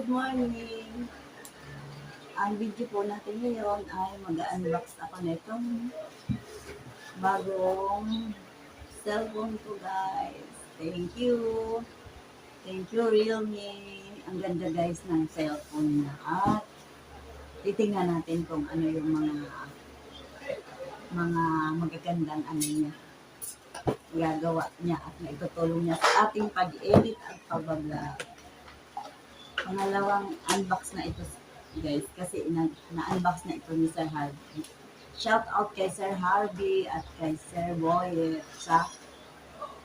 good morning. Ang video po natin ngayon ay mag-unbox ako nitong bagong cellphone ko, guys. Thank you. Thank you, Realme. Ang ganda, guys, ng cellphone niya. At titingnan natin kung ano yung mga magagandang ano niya. Gagawa niya at maitutulong niya sa ating pag-edit at pag-vlog. Pangalawang unbox na ito, guys, kasi na-unbox na ito ni Sir Harvey. Shout out kay Sir Harvey at kay Sir Boyet sa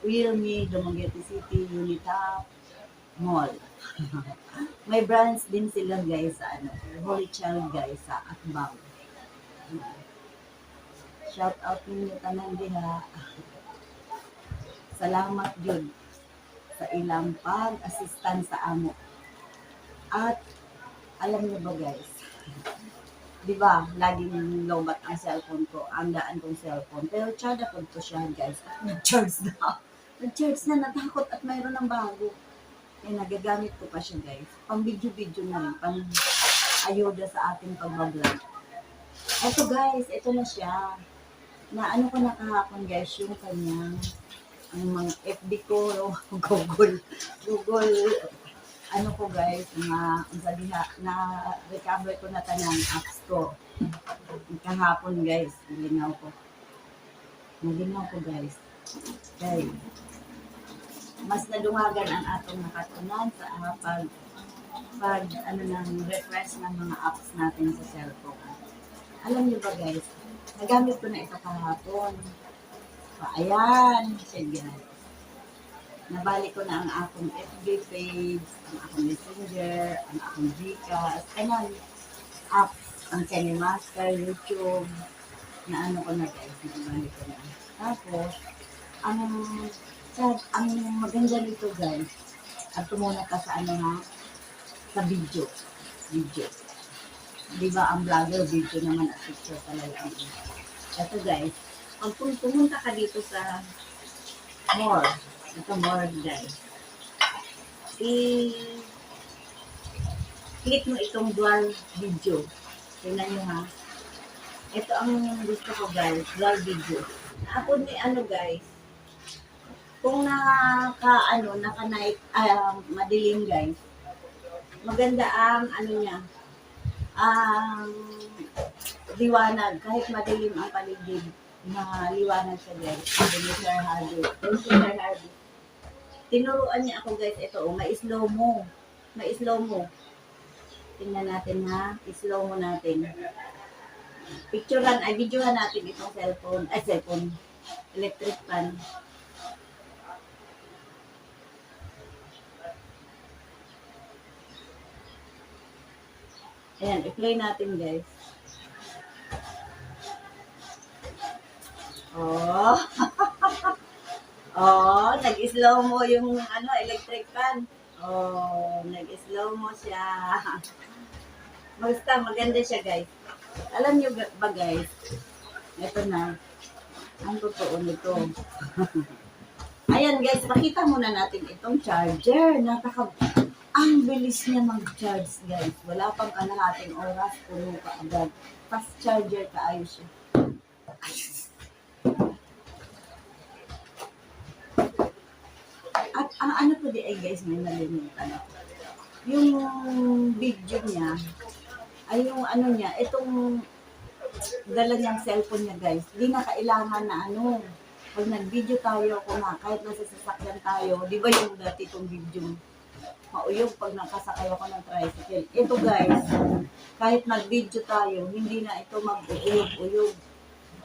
Realme, Dumaguete City, Unitap Mall. May branch din sila, guys, sa Holy Child, guys, sa Akbang. Shout out ninyo tanan diha. Salamat jud sa ilang pag-assistant sa amo. At alam niyo ba, guys, di ba, laging lobat ang cellphone ko, ang daan kong cellphone. Pero charge ako to siya, guys. At nag-charge na. Nag-charge na, natakot at mayroon ng bago. Eh, nagagamit ko pa siya, guys. Pang video-video na rin, pang ayuda sa ating pag-vlog. Eto, guys, ito na siya. Na ano ko na kahapon, guys, yung kanyang ang mga FB ko, Google, ano ko, guys, na recover ko na tanang apps ko. Kahapon, guys, nalinaw ko, guys. Okay. Mas nadungagan ang atong nakatunan sa pag refresh ng mga apps natin sa cellphone. Alam niyo ba, guys, nagamit ko na ito kahapon. Ayan, sige. Nabalik ko na ang akong FB page, ang akong Messenger, ang akong Gcash, apps, ang Cinemaster, YouTube, na ano ko na, guys, nabalik ko na. Tapos, ang maganda nito, guys, at tumuna ka sa sa video. Di ba, ang vlogger, video naman at picture talaga. Ito, guys, pag pumunta ka dito sa more, ito more, guys, i-click mo itong dual video. Tingnan nyo, ha. Ito ang gusto ko, guys, dual video. Ako ni guys, kung naka-night, madilim, guys, maganda ang niya, ang liwanag, kahit madilim ang paligid, na liwanag siya, guys. Sabi ni Sir Harvey. Thank you, Sir Harvey. Tinuruan niya ako, guys, ito, may slow mo. Tingnan natin, ha, slow mo natin. Videohan natin itong cellphone, electric fan. Ayan, i-play natin, guys. Oh. Oh, nag-slow mo yung electric fan. Oh, nag-slow mo siya. Basta maganda siya, guys. Alam niyo ba, guys? Ito na. Ang totoo nito. Ayan, guys, pakita muna natin itong charger. Ang bilis niya mag-charge, guys. Wala pang kalahating oras, puno ka agad. Fast charger ka, ayos siya. At ang ano po di ay, guys, may nalimutan ako. Yung video niya, ay yung niya, itong dala niyang cellphone niya, guys. Di na kailangan na pag nag-video tayo, kahit nasa sasakyan tayo, di ba yung dati itong video, mauyog pag nakasakay ako ng tricycle. Ito, guys, kahit mag-video tayo, hindi na ito mag-uyog-uyog.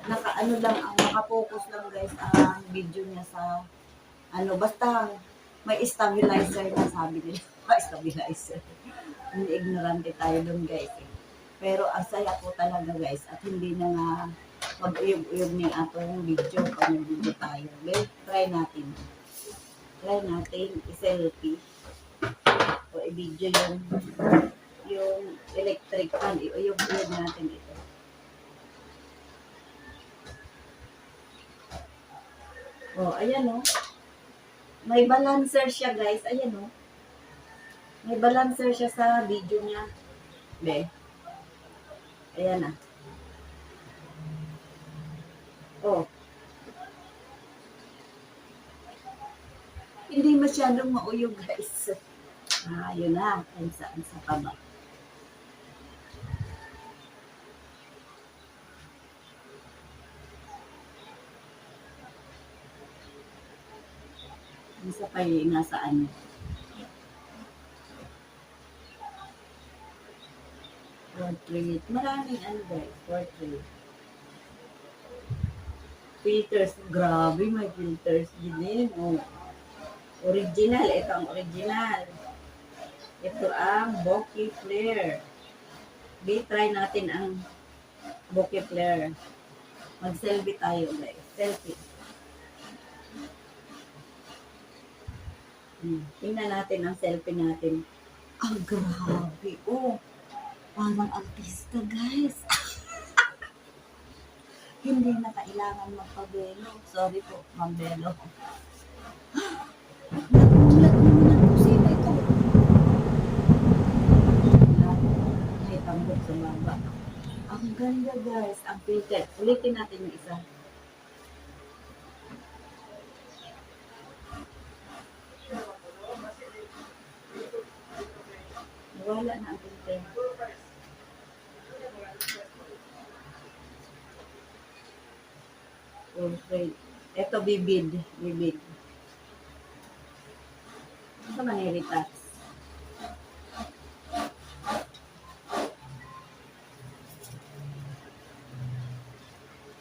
Naka-focus lang, guys, ang video niya sa basta may stabilizer na, sabi nila. Stabilizer. Ignorante tayo dun, guys. Pero ang saya po talaga, guys, at hindi na nga mag-uyog-uyog ng atong video pag nag-video tayo. Okay? Try natin. I-selfie. O i-video yung electric fan. I-uyog-uyog natin ito. O, ayan, o. May balancer siya, guys. Ayan, o. May balancer siya sa video niya. Be. Ayan na. Oh. Hindi masyadong mauyog, guys. Yun na. Ang sa taba. Isa pa yung nasaan. Portrait. Maraming ano, guys. Portrait. Filters. Grabe, may filters din. Oh. Original. Ito ang original. Ito ang bokeh flare. Try natin ang bokeh flare. Mag-selfie tayo, guys. Selfie. Tingnan natin ang selfie natin. Ang grabe. Oh, parang artista, guys. Hindi na kailangan magpabelo. Sorry po, mambelo. Nagulat naman ang kusina ito. May tambok sa baba. Ang ganda, guys. Ang filter. Ulitin natin yung isa. Wala na ang filter. Portrait. Ito, bibid. Bibid. Ito maniritas.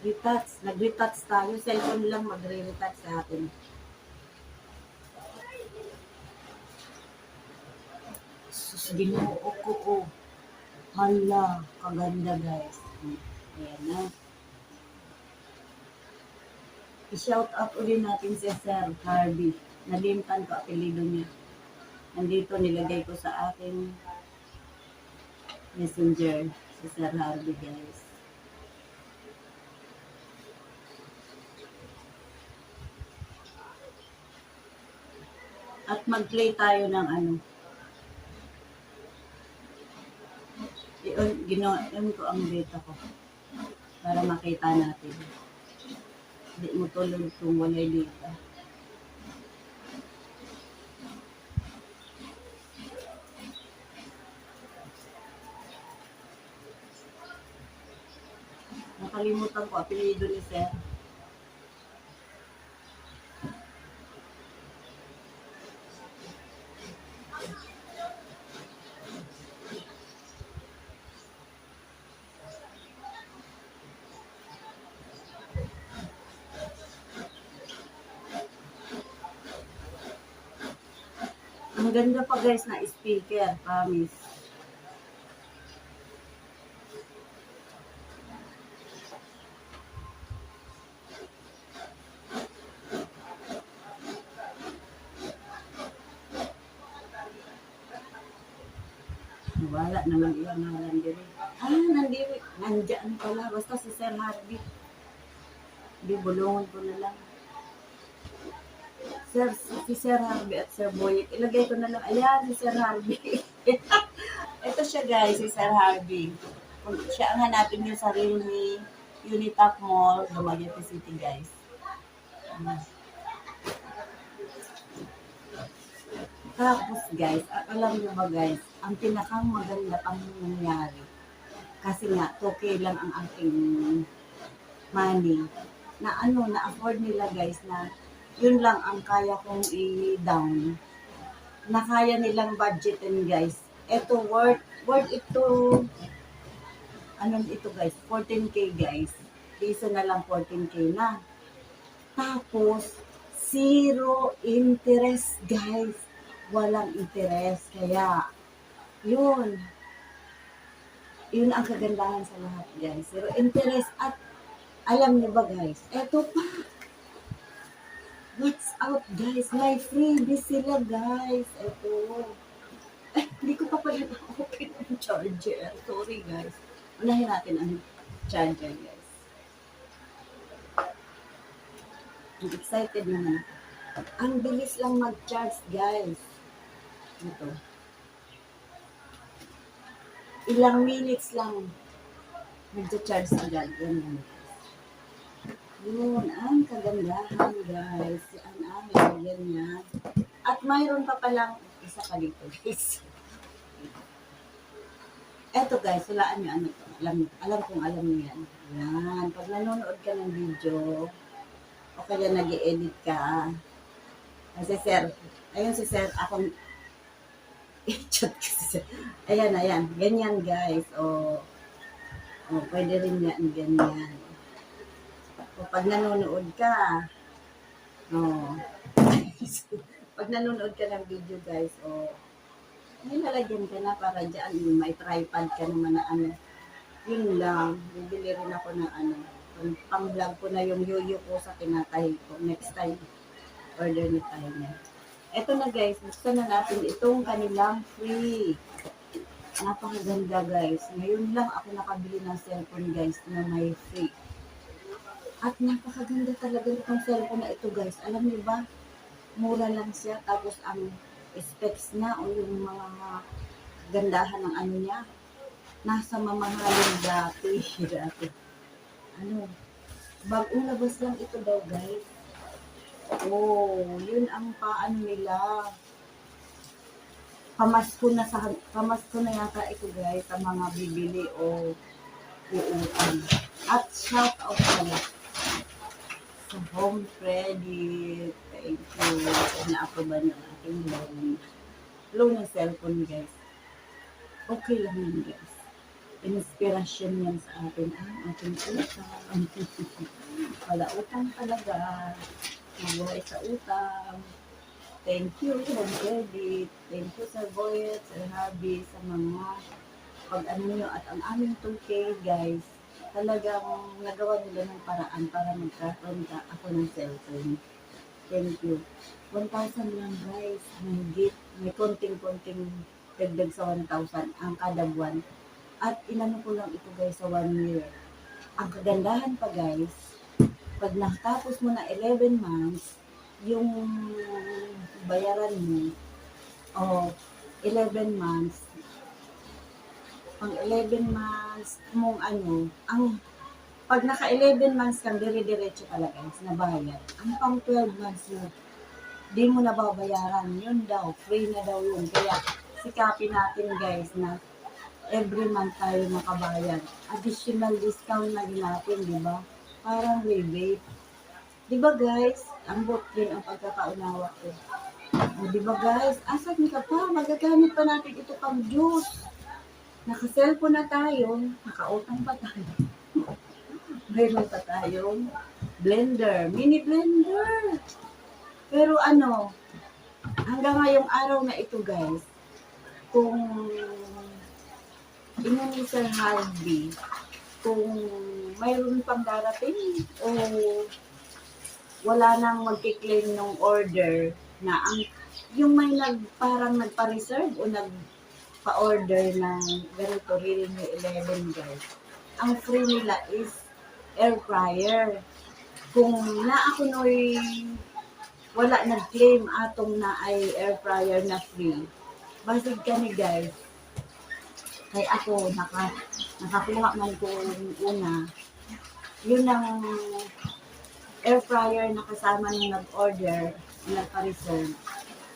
Retouch. Nag-retouch tayo. Cellphone lang magre-retouch sa atin. Ginoo ko, oh. Hala, kaganda, guys. Ayan na. I-shout out ulit natin si Sir Harvey. Nalimtan ko apelido niya. Nandito nilagay ko sa aking messenger si Sir Harvey, guys. At mag-play tayo ng ano. Ginoon ko ang data ko para makita natin. Hindi mo tulog kung wala data. Nakalimutan ko apelido ni Sir. Ang ganda pa, guys, na speaker, promise. Wala naman iyan na nandiri. Nandiri. Nandyan pala. Basta si Sir Harvey. Hindi, bulungan ko na lang. Sir, si Sir Harvey at Sir Boyet. Ilagay ko na lang. Ayan, si Sir Harvey. Ito siya, guys, si Sir Harvey. Kung siya ang hanapin niyo sa Realme Unitap Mall, Dumaguete City, guys. Tapos, guys, alam niyo ba, guys, ang pinakang maganda pang nangyari. Kasi nga, okay lang ang aking money. Na ano, na-afford nila, guys, na yun lang ang kaya kong i-down. Na kaya nilang budgetin, guys. Ito, worth ito, ano ito, guys, 14K, guys. Piso na lang 14K na. Tapos, zero interest, guys. Walang interest. Kaya, yun. Yun ang kagandahan sa lahat, guys. Zero interest. At, alam niyo ba, guys, eto pa. What's up, guys? May freebies sila, guys. Ito. Hindi ko pa pala na-open ang charger. Sorry, guys. Unahin natin ang charger, guys. I'm excited naman ako. Ang bilis lang mag-charge, guys. Ito. Ilang minutes lang, nag-charge agad. Ganyan. Yun, ang kagandahan guys. Ang aming ganyan. At mayroon pa palang isa pa dito guys. Eto guys, walaan nyo ano to. Alam kong alam nyo yan. Yan. Pag nanonood ka ng video, o kaya nag-i-edit ka, kasi sir, ayun si sir, akong i-chat ko si sir. Ayan. Ganyan guys. O pwede rin yan, ganyan. O pag nanonood ka, o, pag nanonood ka ng video guys, may lalagyan ka na para dyan, may tripod ka naman na ano. Yun lang, bibili rin ako ng ano, pang-vlog ko na yung yuyo ko sa kinatahi ko. Next time, order ni tayo na. Eto na guys, buksan na natin itong kanilang free. Napakaganda guys. Ngayon lang ako nakabili ng cellphone guys na may free. At napakaganda talaga itong cellphone na ito guys. Alam niyo ba, mura lang siya. Tapos ang specs na o yung mga gandahan ng ano niya, nasa mamahalin dati. Ano, bagong labas lang ito daw guys. Yun ang paano nila. Pamasko na yata ito guys sa mga bibili o uutang. At shout out pala sa Home Credit. Thank you. Na-approval ng ating loan ng cellphone guys. Okay lang yun guys. Inspirasyon yan sa atin ang ating utang. Wala utang talaga. Mabuhay sa utang. Thank you, Home Credit. Thank you, Sir Boyet, Sir Harvey, sa mga pag-ano nyo. At ang aming 2K, guys, talagang nagawa nila ng paraan para magkakaroon ako ng cellphone. Thank you. 1,000 lang, guys. May konting-konting dagdag sa 1,000 ang kada buwan. At inano ko lang ito, guys, sa 1 year. Ang kagandahan pa, guys, pag nakatapos mo na 11 months, yung bayaran mo, 11 months, pang 11 months mong ano, pag naka 11 months kang dire-diretso talaga na bayad. Ang pang 12 months mo, di mo na babayaran. Yun daw, free na daw yun. Kaya sikapin natin guys na every month tayo makabayad. Additional discount na din natin, di ba? Parang rebate. Di ba guys? Ang bot din ang pagkakaunawa ko. Di ba guys? Asan ka pa? Magagamit pa natin ito pang juice. Naka-cellphone na tayo. Naka-utang pa tayo. Mayroon pa tayong blender. Mini blender. Pero ano, hanggang ngayong araw na ito guys, kung ni Sir Harvey, kung mayroon pang darating o wala nang magkiklaim ng order na yung may parang nagpa-reserve o nagpa-order ng ganito, Realme 11 guys. Ang free nila is air fryer. Kung naakunoy wala nag-claim atong na ay air fryer na free, basig kami guys. Kay ako, nakakuha man ko una, yun ang air fryer na kasama nung nag-order, nagpa-reserve,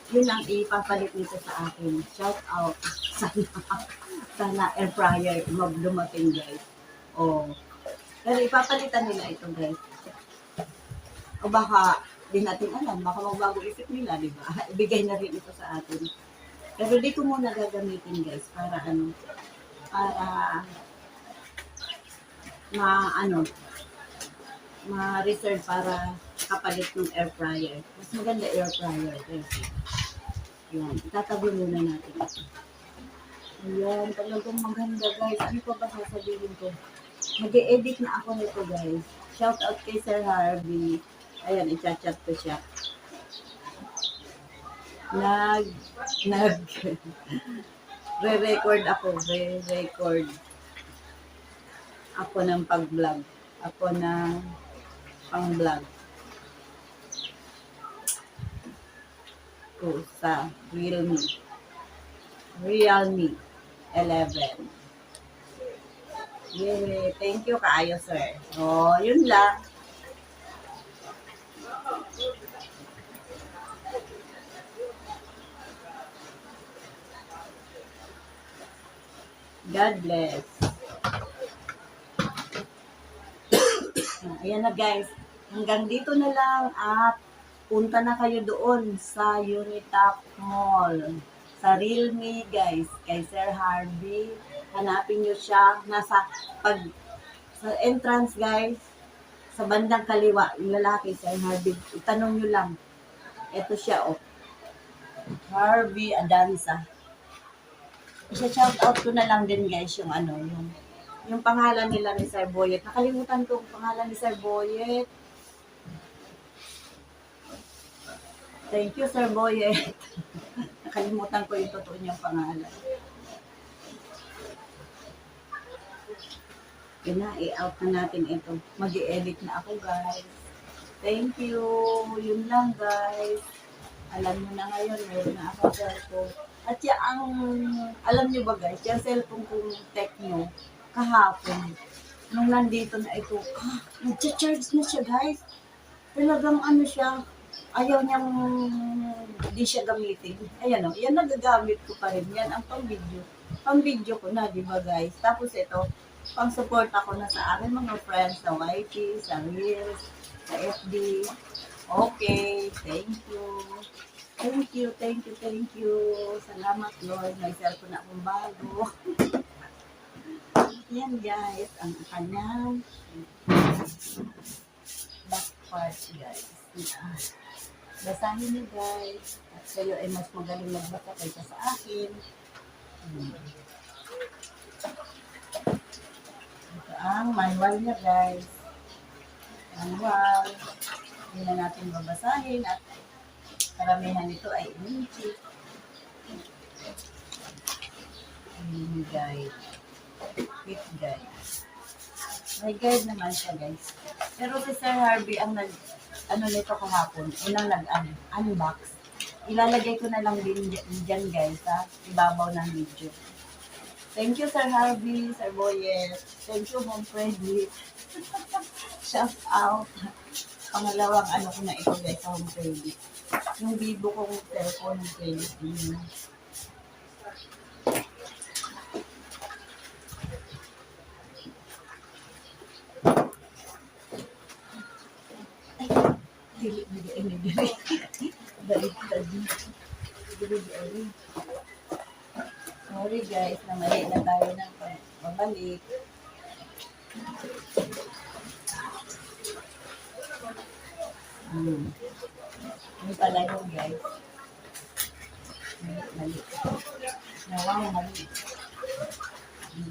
yun ang ipapalit nito sa akin. Shout out. Sana air fryer dumating guys. Pero ipapalitan nila ito guys. O baka, di natin alam, baka magbago isip nila, di ba? Ibigay na rin ito sa atin. Pero di ko muna gagamitin guys, para ma-reserve para kapalit ng air fryer. Mas maganda air fryer. Yan, itatabi muna natin ito. Ayan, talagang maganda guys. Ano pa ba sasabihin ko? Mag-e-edit na ako nito guys. Shout out kay Sir Harvey. Ayan, i-chat ko siya. Re-record ako ng pag-vlog. Ako ng pang-vlog. Ko sa Realme 11. Yay, thank you kaayo, sir. Oh, yun lang. God bless. Ayan na guys. Hanggang dito na lang at punta na kayo doon sa Unitap Mall. Sa Realme guys. Kay Sir Harvey. Hanapin nyo siya. Nasa pag sa entrance guys. Sa bandang kaliwa. Yung lalaki Sir Harvey. Itanong nyo lang. Ito siya oh. Harvey Adanza. Isa-shout out ko na lang din guys yung ano, yung pangalan nila ni Sir Boyet. Nakalimutan ko ang pangalan ni Sir Boyet. Thank you, Sir Boyet. Nakalimutan ko yung totoo niyang pangalan. Yun na, i-out na natin ito. Mag-i-edit na ako, guys. Thank you. Yun lang, guys. Alam nyo na ngayon, meron na ako cellphone. At alam nyo ba, guys, yung cellphone kong Tecno, kahapon, nung nandito na ito, nag-charge na siya, guys. Talagang ano siya, ayaw niyang di siya gamitin. Ayan o, yan nagagamit ko pa rin. Yan ang pang-video. Pang-video ko na, di ba guys? Tapos ito, pang-support ako na sa aking mga friends sa YT, sa Reels, sa FB. Okay, thank you. Thank you, thank you, thank you. Salamat Lord, may cellphone na akong bago. Yan guys, ang kanyang back part guys. Basahin niyo guys. At kayo ay mas magaling magbasa kaysa sa akin. Ito ang manual niya guys. Manual. Hindi na natin babasahin at karamihan nito ay ininchi. Ini guide. With guide. May guide naman siya guys. Pero si Sir Harvey ang nito kahapon, unang nag-unbox. Ilalagay ko na lang din dyan guys sa ibabaw ng video. Thank you Sir Harvey, Sir Boyet. Thank you Home Freddy. Shout out. Pangalawang ko na ito guys sa Home Freddy. Yung Vivo kong cellphone guys. Sorry guys, namali na tayo ng pabalik. Hindi pala yun guys. Mali. Nawang mali.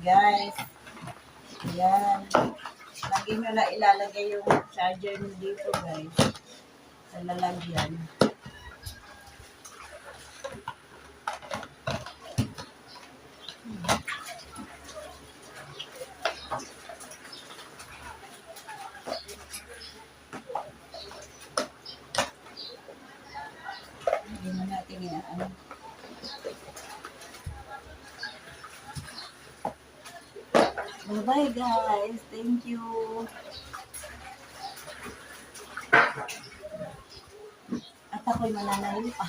Guys. Ayan. Lagi nyo na ilalagay yung charger nyo dito guys. Sa lalagyan. Hindi na natin yan. Bye guys. Thank you. At ako'y mananayo pa.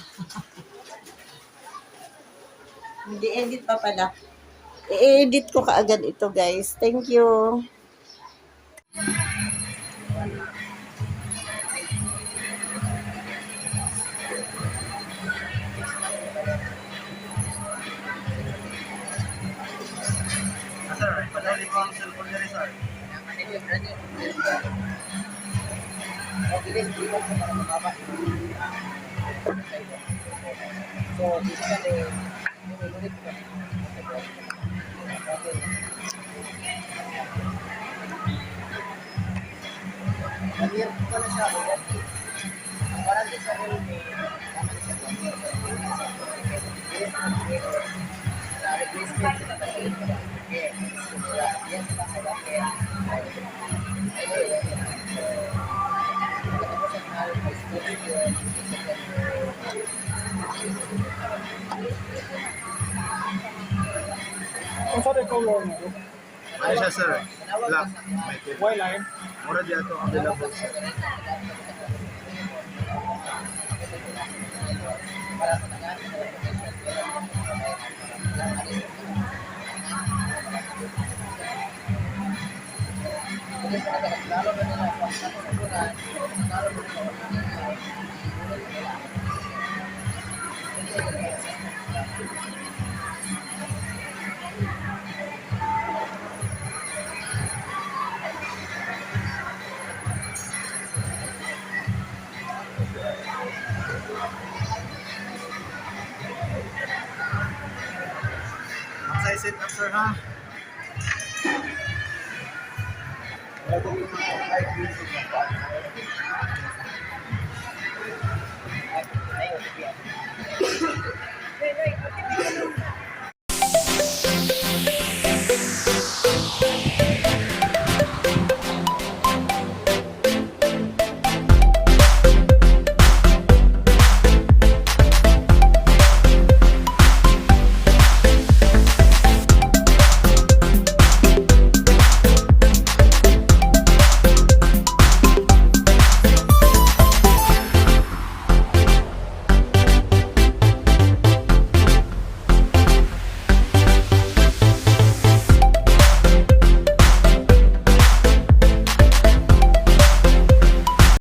Hindi edit pa pala. I-edit ko kaagad ito guys. Thank you. Sir, padali ko ang cellphone niya rin, sir. Okay, dito sa mga mababa. So, dito ka rin. Ulit ka. Okay. Nag-year ko na siya. Parang din sa Realme. Replacement sa kapatid. Yes. Yes, Kung saan ikaw lang mo? Ano siya, sir? Black. May pin. Why line? Mura di ato available, sir. Ang size up, sir, ha? Wala ko yung mga 5 minutes of